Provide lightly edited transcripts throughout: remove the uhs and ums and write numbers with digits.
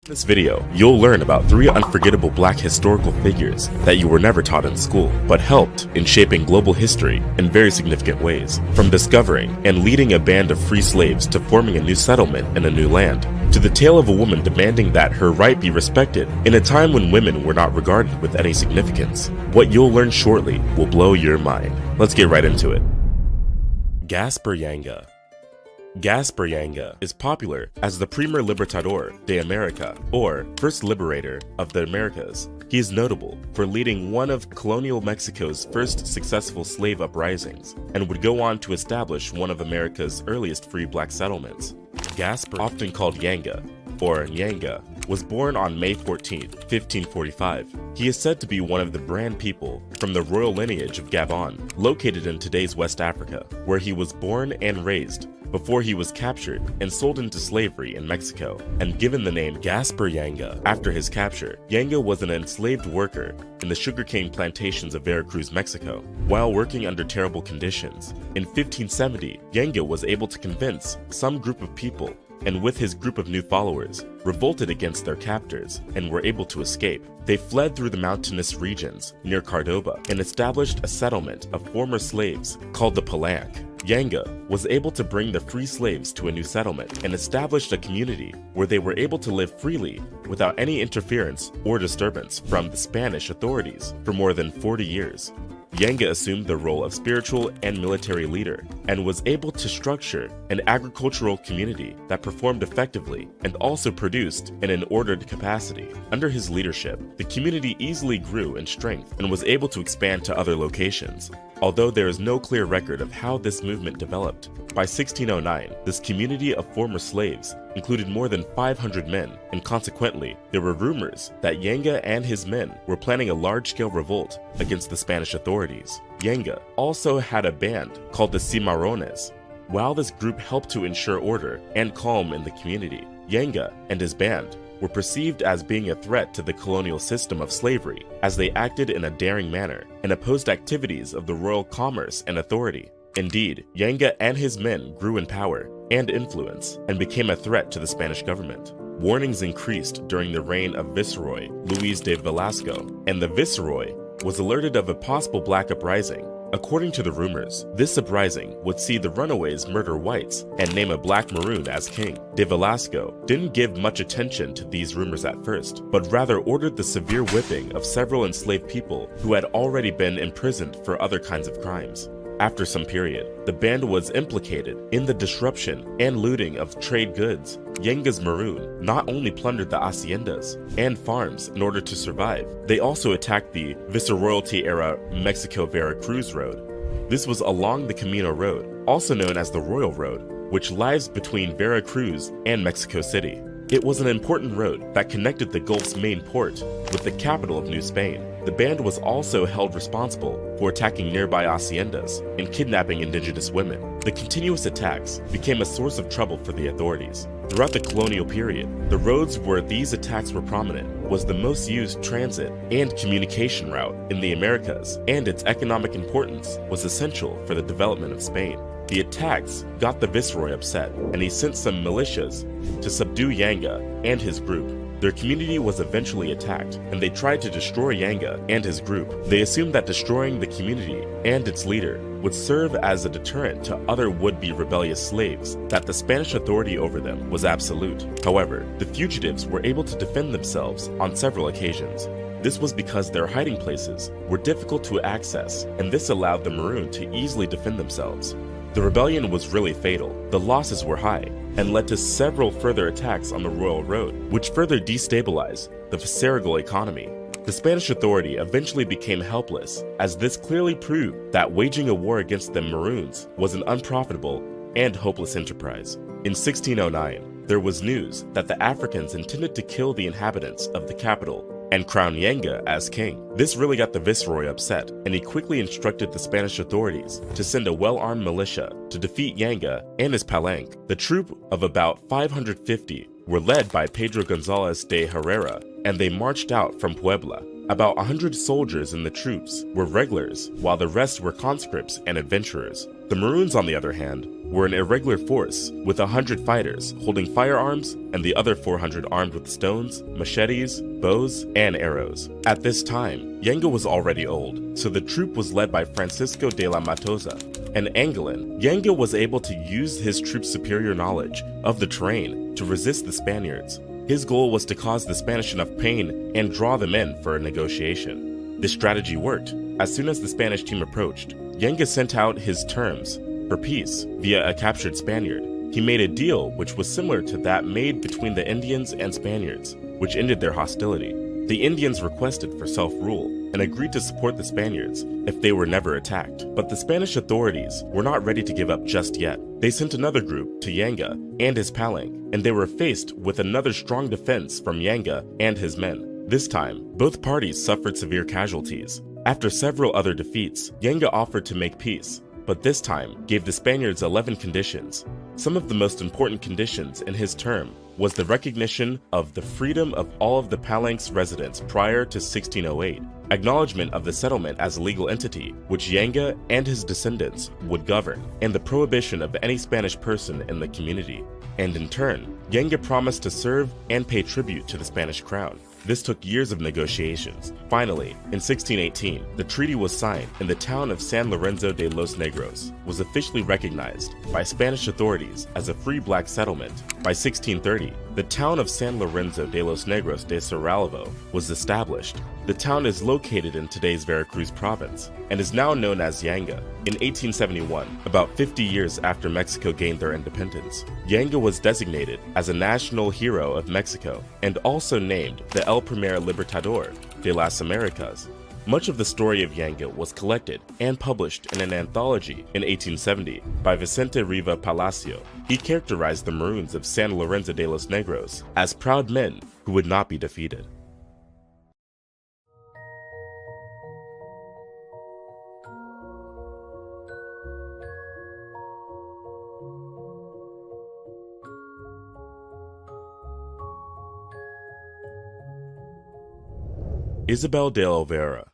In this video, you'll learn about 3 unforgettable black historical figures that you were never taught in school, but helped in shaping global history in very significant ways. From discovering and leading a band of free slaves to forming a new settlement in a new land, to the tale of a woman demanding that her right be respected in a time when women were not regarded with any significance. What you'll learn shortly will blow your mind. Let's get right into it. Gaspar Yanga. Gaspar Yanga is popular as the Primer Libertador de America, or First Liberator of the Americas. He is notable for leading one of colonial Mexico's first successful slave uprisings, and would go on to establish one of America's earliest free black settlements. Gaspar, often called Yanga, or Nyanga, was born on May 14, 1545. He is said to be one of the Brand people from the royal lineage of Gabon, located in today's West Africa, where he was born and raised before he was captured and sold into slavery in Mexico, and given the name Gaspar Yanga after his capture. Yanga was an enslaved worker in the sugarcane plantations of Veracruz, Mexico, while working under terrible conditions. In 1570, Yanga was able to convince some group of people, and with his group of new followers, revolted against their captors and were able to escape. They fled through the mountainous regions near Cordoba and established a settlement of former slaves called the Palanque. Yanga was able to bring the free slaves to a new settlement and established a community where they were able to live freely without any interference or disturbance from the Spanish authorities for more than 40 years. Yanga assumed the role of spiritual and military leader and was able to structure an agricultural community that performed effectively and also produced in an ordered capacity. Under his leadership, the community easily grew in strength and was able to expand to other locations, although there is no clear record of how this movement developed. By 1609, this community of former slaves included more than 500 men, and consequently, there were rumors that Yanga and his men were planning a large-scale revolt against the Spanish authorities. Yanga also had a band called the Cimarrones. While this group helped to ensure order and calm in the community, Yanga and his band were perceived as being a threat to the colonial system of slavery, as they acted in a daring manner and opposed activities of the royal commerce and authority. Indeed, Yanga and his men grew in power and influence and became a threat to the Spanish government. Warnings increased during the reign of Viceroy Luis de Velasco, and the Viceroy was alerted of a possible black uprising. According to the rumors, this uprising would see the runaways murder whites and name a black maroon as king. De Velasco didn't give much attention to these rumors at first, but rather ordered the severe whipping of several enslaved people who had already been imprisoned for other kinds of crimes. After some period, the band was implicated in the disruption and looting of trade goods. Yanga's maroon not only plundered the haciendas and farms in order to survive, they also attacked the Viceroyalty-era Mexico-Veracruz Road. This was along the Camino Road, also known as the Royal Road, which lies between Veracruz and Mexico City. It was an important road that connected the Gulf's main port with the capital of New Spain. The band was also held responsible for attacking nearby haciendas and kidnapping indigenous women. The continuous attacks became a source of trouble for the authorities. Throughout the colonial period, the roads where these attacks were prominent was the most used transit and communication route in the Americas, and its economic importance was essential for the development of Spain. The attacks got the Viceroy upset, and he sent some militias to subdue Yanga and his group. Their community was eventually attacked, and they tried to destroy Yanga and his group. They assumed that destroying the community and its leader would serve as a deterrent to other would-be rebellious slaves, that the Spanish authority over them was absolute. However, the fugitives were able to defend themselves on several occasions. This was because their hiding places were difficult to access, and this allowed the Maroon to easily defend themselves. The rebellion was really fatal. The losses were high and led to several further attacks on the Royal Road, which further destabilized the Viceregal economy. The Spanish authority eventually became helpless, as this clearly proved that waging a war against the Maroons was an unprofitable and hopeless enterprise. In 1609, there was news that the Africans intended to kill the inhabitants of the capital and crown Yanga as king. This really got the Viceroy upset, and he quickly instructed the Spanish authorities to send a well-armed militia to defeat Yanga and his Palanque. The troop of about 550 were led by Pedro González de Herrera, and they marched out from Puebla. About 100 soldiers in the troops were regulars, while the rest were conscripts and adventurers. The Maroons, on the other hand, were an irregular force with 100 fighters holding firearms and the other 400 armed with stones, machetes, bows, and arrows. At this time, Yenga was already old, so the troop was led by Francisco de la Matosa. An Angolan, Yenga was able to use his troop's superior knowledge of the terrain to resist the Spaniards. His goal was to cause the Spanish enough pain and draw them in for a negotiation. This strategy worked. As soon as the Spanish team approached, Yenga sent out his terms for peace via a captured Spaniard. He made a deal which was similar to that made between the Indians and Spaniards, which ended their hostility. The Indians requested for self-rule and agreed to support the Spaniards if they were never attacked. But the Spanish authorities were not ready to give up just yet. They sent another group to Yenga and his palang, and they were faced with another strong defense from Yenga and his men. This time, both parties suffered severe casualties. After several other defeats, Yenga offered to make peace, but this time gave the Spaniards 11 conditions. Some of the most important conditions in his term was the recognition of the freedom of all of the Palang's residents prior to 1608, acknowledgement of the settlement as a legal entity, which Yenga and his descendants would govern, and the prohibition of any Spanish person in the community. And in turn, Yenga promised to serve and pay tribute to the Spanish crown. This took years of negotiations. Finally, in 1618, the treaty was signed and the town of San Lorenzo de los Negros was officially recognized by Spanish authorities as a free black settlement. By 1630, the town of San Lorenzo de los Negros de Saralvo was established. The town is located in today's Veracruz province and is now known as Yanga. In 1871, about 50 years after Mexico gained their independence, Yanga was designated as a national hero of Mexico and also named the El Primer Libertador de las Americas. Much of the story of Yanga was collected and published in an anthology in 1870 by Vicente Riva Palacio. He characterized the Maroons of San Lorenzo de los Negros as proud men who would not be defeated. Isabel de Olvera.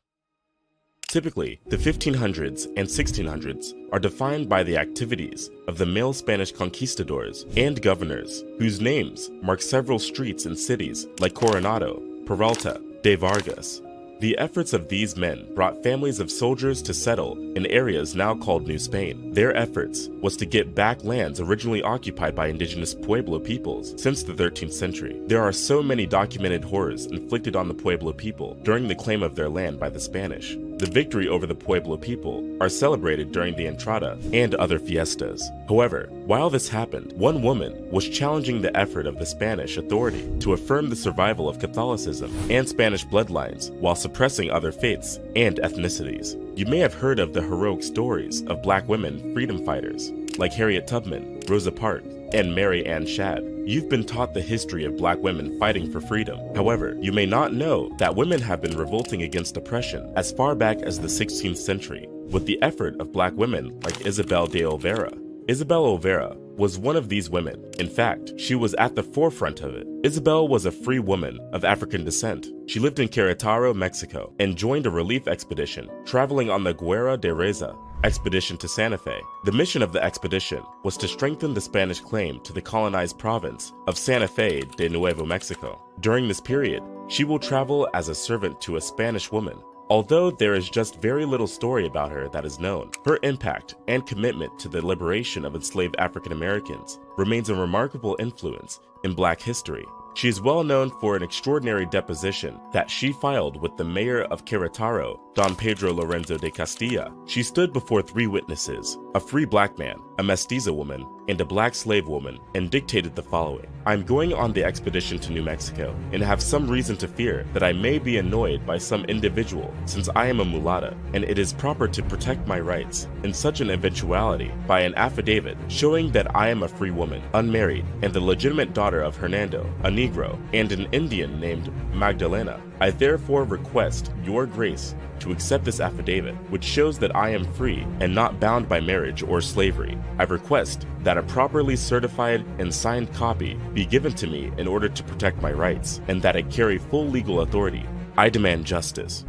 Typically, the 1500s and 1600s are defined by the activities of the male Spanish conquistadors and governors, whose names mark several streets in cities like Coronado, Peralta, de Vargas. The efforts of these men brought families of soldiers to settle in areas now called New Spain. Their efforts was to get back lands originally occupied by indigenous Pueblo peoples since the 13th century. There are so many documented horrors inflicted on the Pueblo people during the claim of their land by the Spanish. The victory over the Pueblo people are celebrated during the Entrada and other fiestas. However, while this happened, one woman was challenging the effort of the Spanish authority to affirm the survival of Catholicism and Spanish bloodlines while suppressing other faiths and ethnicities. You may have heard of the heroic stories of black women freedom fighters like Harriet Tubman, Rosa Parks, and Mary Ann Shadd. You've been taught the history of black women fighting for freedom. However, you may not know that women have been revolting against oppression as far back as the 16th century, with the effort of black women like Isabel de Olvera. Isabel Olvera was one of these women. In fact, she was at the forefront of it. Isabel was a free woman of African descent. She lived in Querétaro, Mexico, and joined a relief expedition, traveling on the Guerra de Reza expedition to Santa Fe. The mission of the expedition was to strengthen the Spanish claim to the colonized province of Santa Fe de Nuevo Mexico. During this period, she will travel as a servant to a Spanish woman. Although there is just very little story about her that is known, her impact and commitment to the liberation of enslaved African Americans remains a remarkable influence in Black history. She is well known for an extraordinary deposition that she filed with the mayor of Querétaro, Don Pedro Lorenzo de Castilla. She stood before 3 witnesses, a free black man, a mestiza woman, and a black slave woman, and dictated the following: "I'm going on the expedition to New Mexico and have some reason to fear that I may be annoyed by some individual since I am a mulatta, and it is proper to protect my rights in such an eventuality by an affidavit showing that I am a free woman, unmarried, and the legitimate daughter of Hernando, a Negro, and an Indian named Magdalena. I therefore request your grace to accept this affidavit, which shows that I am free and not bound by marriage or slavery. I request that a properly certified and signed copy be given to me in order to protect my rights, and that it carry full legal authority. I demand justice."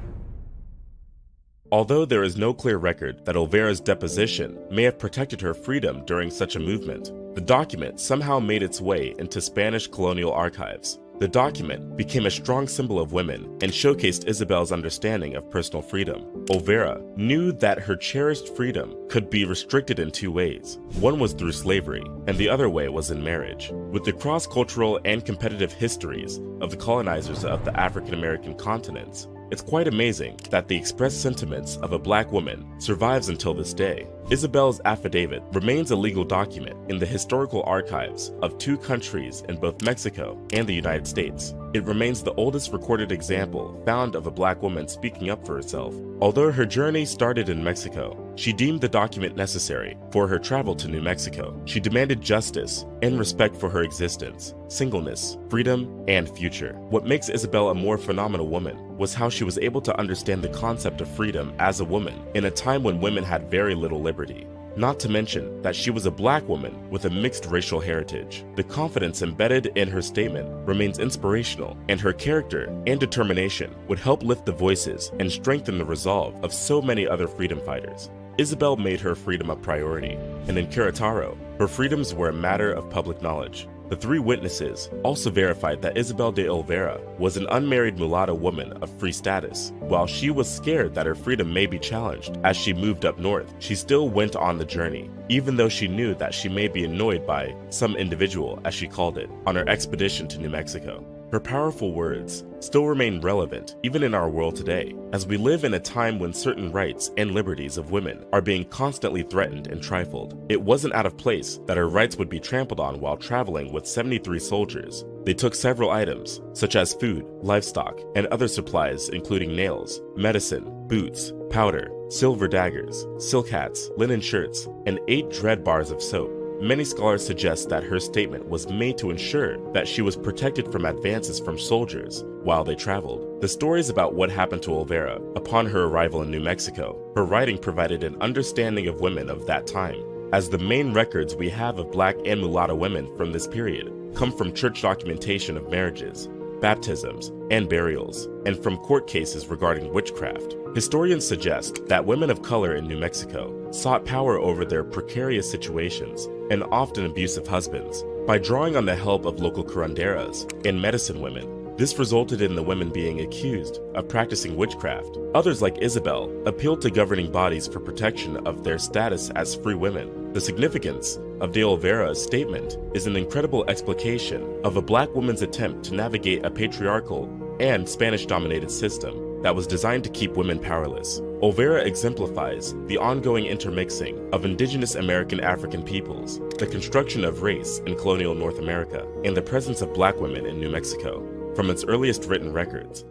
although there is no clear record that Olvera's deposition may have protected her freedom during such a movement. The document somehow made its way into Spanish colonial archives. The document became a strong symbol of women and showcased Isabel's understanding of personal freedom. Olvera knew that her cherished freedom could be restricted in two ways. One was through slavery, and the other way was in marriage. With the cross-cultural and competitive histories of the colonizers of the African American continents, it's quite amazing that the expressed sentiments of a black woman survives until this day. Isabel's affidavit remains a legal document in the historical archives of two countries in both Mexico and the United States. It remains the oldest recorded example found of a black woman speaking up for herself. Although her journey started in Mexico, she deemed the document necessary for her travel to New Mexico. She demanded justice and respect for her existence, singleness, freedom, and future. What makes Isabel a more phenomenal woman was how she was able to understand the concept of freedom as a woman in a time when women had very little liberty. Not to mention that she was a black woman with a mixed racial heritage. The confidence embedded in her statement remains inspirational, and her character and determination would help lift the voices and strengthen the resolve of so many other freedom fighters. Isabel made her freedom a priority, and in Querétaro, her freedoms were a matter of public knowledge. The three witnesses also verified that Isabel de Olvera was an unmarried mulatto woman of free status. While she was scared that her freedom may be challenged as she moved up north, she still went on the journey, even though she knew that she may be annoyed by some individual, as she called it, on her expedition to New Mexico. Her powerful words still remain relevant even in our world today, as we live in a time when certain rights and liberties of women are being constantly threatened and trifled. It wasn't out of place that her rights would be trampled on while traveling with 73 soldiers. They took several items, such as food, livestock, and other supplies including nails, medicine, boots, powder, silver daggers, silk hats, linen shirts, and 8 dread bars of soap. Many scholars suggest that her statement was made to ensure that she was protected from advances from soldiers while they traveled. The stories about what happened to Olvera upon her arrival in New Mexico, her writing provided an understanding of women of that time, as the main records we have of black and mulatto women from this period come from church documentation of marriages, baptisms, and burials, and from court cases regarding witchcraft. Historians suggest that women of color in New Mexico sought power over their precarious situations and often abusive husbands by drawing on the help of local curanderas and medicine women. This resulted in the women being accused of practicing witchcraft. Others, like Isabel, appealed to governing bodies for protection of their status as free women. The significance of de Olvera's statement is an incredible explication of a black woman's attempt to navigate a patriarchal and Spanish-dominated system that was designed to keep women powerless. Olvera exemplifies the ongoing intermixing of indigenous American African peoples, the construction of race in colonial North America, and the presence of black women in New Mexico from its earliest written records.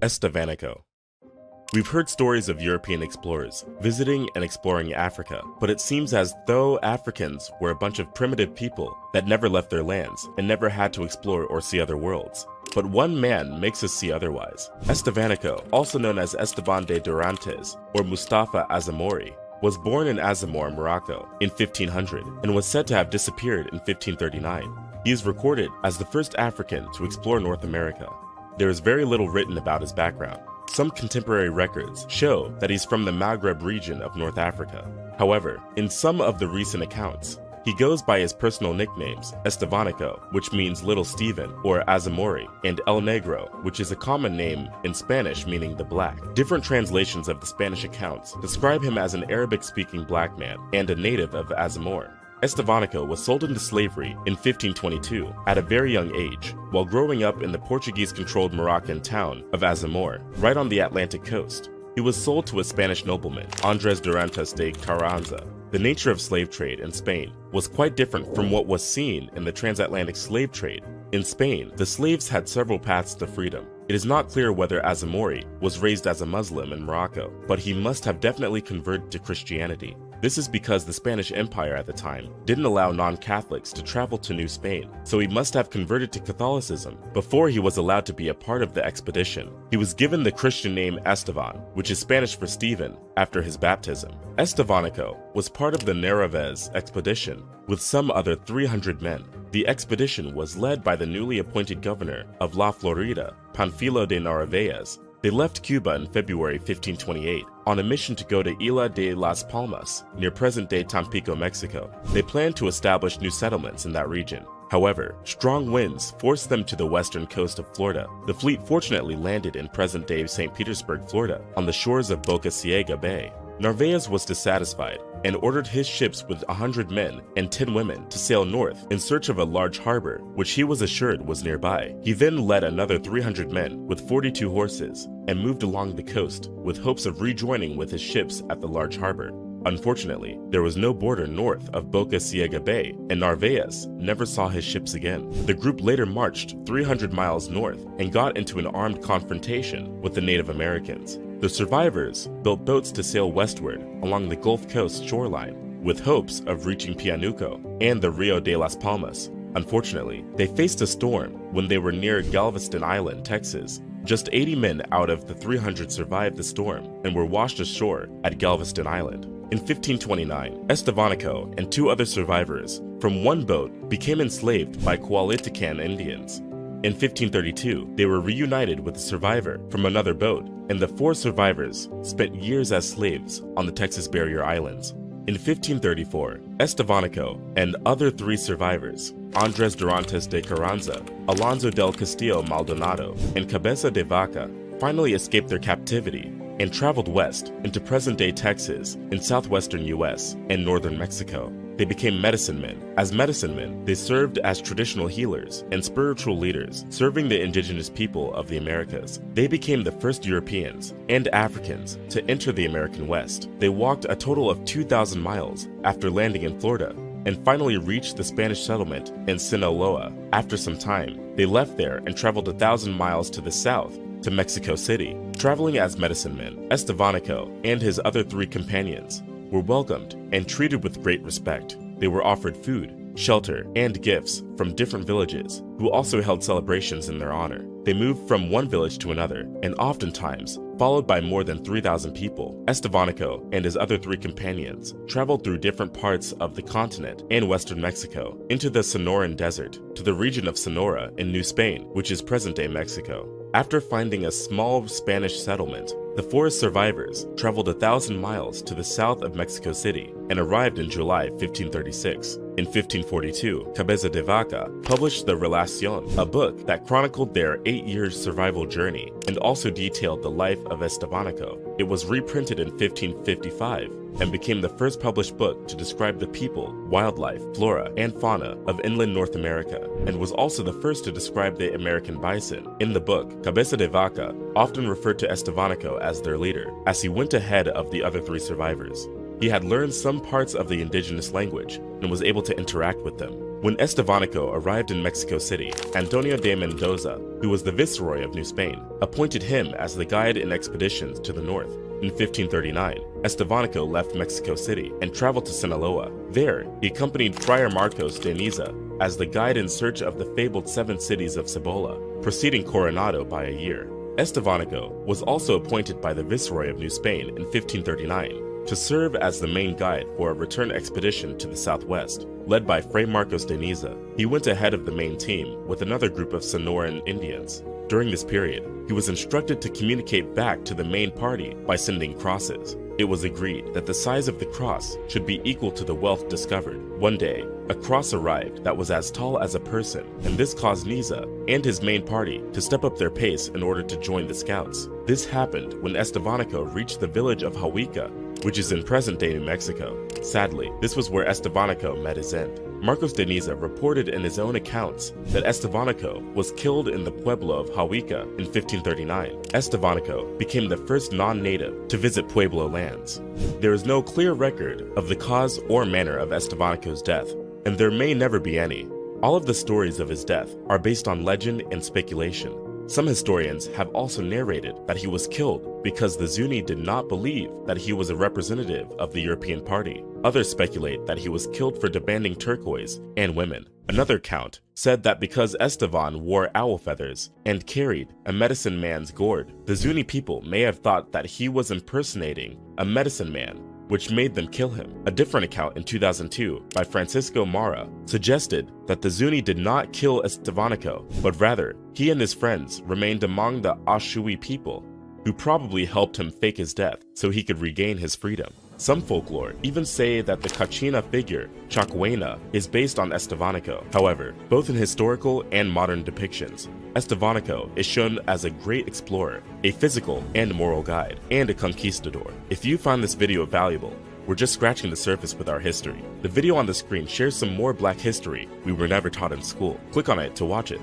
Estevanco. We've heard stories of European explorers visiting and exploring Africa, but it seems as though Africans were a bunch of primitive people that never left their lands and never had to explore or see other worlds. But one man makes us see otherwise. Estevanco, also known as Esteban de Durantes or Mustafa Azamori, was born in Azamor, Morocco in 1500 and was said to have disappeared in 1539. He is recorded as the first African to explore North America. There is very little written about his background. Some contemporary records show that he's from the Maghreb region of North Africa. However, in some of the recent accounts, he goes by his personal nicknames, Estevancos, which means Little Stephen, or Azamori, and El Negro, which is a common name in Spanish meaning the black. Different translations of the Spanish accounts describe him as an Arabic-speaking black man and a native of Azamor. Estevanco was sold into slavery in 1522 at a very young age, while growing up in the Portuguese-controlled Moroccan town of Azamor, right on the Atlantic coast. He was sold to a Spanish nobleman, Andres Duranta de Carranza. The nature of slave trade in Spain was quite different from what was seen in the transatlantic slave trade. In Spain, the slaves had several paths to freedom. It is not clear whether Azamori was raised as a Muslim in Morocco, but he must have definitely converted to Christianity. This is because the Spanish Empire at the time didn't allow non-Catholics to travel to New Spain, so he must have converted to Catholicism before he was allowed to be a part of the expedition. He was given the Christian name Estevan, which is Spanish for Stephen, after his baptism. Estevanco was part of the Narvaez expedition with some other 300 men. The expedition was led by the newly appointed governor of La Florida, Panfilo de Narvaez. They left Cuba in February 1528 on a mission to go to Isla de las Palmas, near present-day Tampico, Mexico. They planned to establish new settlements in that region. However, strong winds forced them to the western coast of Florida. The fleet fortunately landed in present-day St. Petersburg, Florida, on the shores of Boca Ciega Bay. Narvaez was dissatisfied and ordered his ships with 100 men and 10 women to sail north in search of a large harbor, which he was assured was nearby. He then led another 300 men with 42 horses and moved along the coast with hopes of rejoining with his ships at the large harbor. Unfortunately, there was no border north of Boca Ciega Bay, and Narvaez never saw his ships again. The group later marched 300 miles north and got into an armed confrontation with the Native Americans. The survivors built boats to sail westward along the Gulf Coast shoreline with hopes of reaching Pianuco and the Rio de las Palmas. Unfortunately, they faced a storm when they were near Galveston Island, Texas. Just 80 men out of the 300 survived the storm and were washed ashore at Galveston Island. In 1529, Estevanco and 2 other survivors from one boat became enslaved by Coalitican Indians. In 1532, they were reunited with a survivor from another boat, and the 4 survivors spent years as slaves on the Texas Barrier Islands. In 1534, Estevanco and other 3 survivors, Andres Durantes de Carranza, Alonso del Castillo Maldonado, and Cabeza de Vaca, finally escaped their captivity and traveled west into present-day Texas in southwestern US and northern Mexico. They became medicine men. As medicine men, they served as traditional healers and spiritual leaders, serving the indigenous people of the Americas. They became the first Europeans and Africans to enter the American West. They walked a total of 2,000 miles after landing in Florida and finally reached the Spanish settlement in Sinaloa. After some time, they left there and traveled 1,000 miles to the south to Mexico City. Traveling as medicine men, Estevanco and his other 3 companions were welcomed and treated with great respect. They were offered food, shelter, and gifts from different villages, who also held celebrations in their honor. They moved from one village to another, and oftentimes followed by more than 3,000 people. Estevanco and his other 3 companions traveled through different parts of the continent and western Mexico, into the Sonoran Desert, to the region of Sonora in New Spain, which is present-day Mexico. After finding a small Spanish settlement, the 4 survivors traveled 1,000 miles to the south of Mexico City and arrived in July 1536. In 1542, Cabeza de Vaca published the Relación, a book that chronicled their 8-year survival journey and also detailed the life of Estevanco. It was reprinted in 1555 and became the first published book to describe the people, wildlife, flora, and fauna of inland North America, and was also the first to describe the American bison. In the book, Cabeza de Vaca often referred to Estevanco as their leader, as he went ahead of the other 3 survivors. He had learned some parts of the indigenous language and was able to interact with them. When Estevanco arrived in Mexico City, Antonio de Mendoza, who was the viceroy of New Spain, appointed him as the guide in expeditions to the north. In 1539, Estevanco left Mexico City and traveled to Sinaloa. There, he accompanied Friar Marcos de Niza as the guide in search of the fabled 7 cities of Cibola, preceding Coronado by a year. Estevanco was also appointed by the viceroy of New Spain in 1539 to serve as the main guide for a return expedition to the southwest, led by Fray Marcos de Niza. He went ahead of the main team with another group of Sonoran Indians. During this period, he was instructed to communicate back to the main party by sending crosses. It was agreed that the size of the cross should be equal to the wealth discovered. One day, a cross arrived that was as tall as a person, and this caused Niza and his main party to step up their pace in order to join the scouts. This happened when Estevanco reached the village of Huahuica, which is in present-day New Mexico. Sadly, this was where Estevanco met his end. Marcos de Niza reported in his own accounts that Estevanco was killed in the pueblo of Huahuica in 1539. Estevanco became the first non-native to visit Pueblo lands. There is no clear record of the cause or manner of Estevanco's death, and there may never be any. All of the stories of his death are based on legend and speculation. Some historians have also narrated that he was killed because the Zuni did not believe that he was a representative of the European party. Others speculate that he was killed for demanding turquoise and women. Another account said that because Estevan wore owl feathers and carried a medicine man's gourd, the Zuni people may have thought that he was impersonating a medicine man, which made them kill him. A different account in 2002 by Francisco Mara suggested that the Zuni did not kill Estevanco, but rather he and his friends remained among the Ashui people, who probably helped him fake his death so he could regain his freedom. Some folklore even say that the Kachina figure, Chakwena, is based on Estevanco. However, both in historical and modern depictions, Estevanco is shown as a great explorer, a physical and moral guide, and a conquistador. If you found this video valuable, we're just scratching the surface with our history. The video on the screen shares some more Black history we were never taught in school. Click on it to watch it.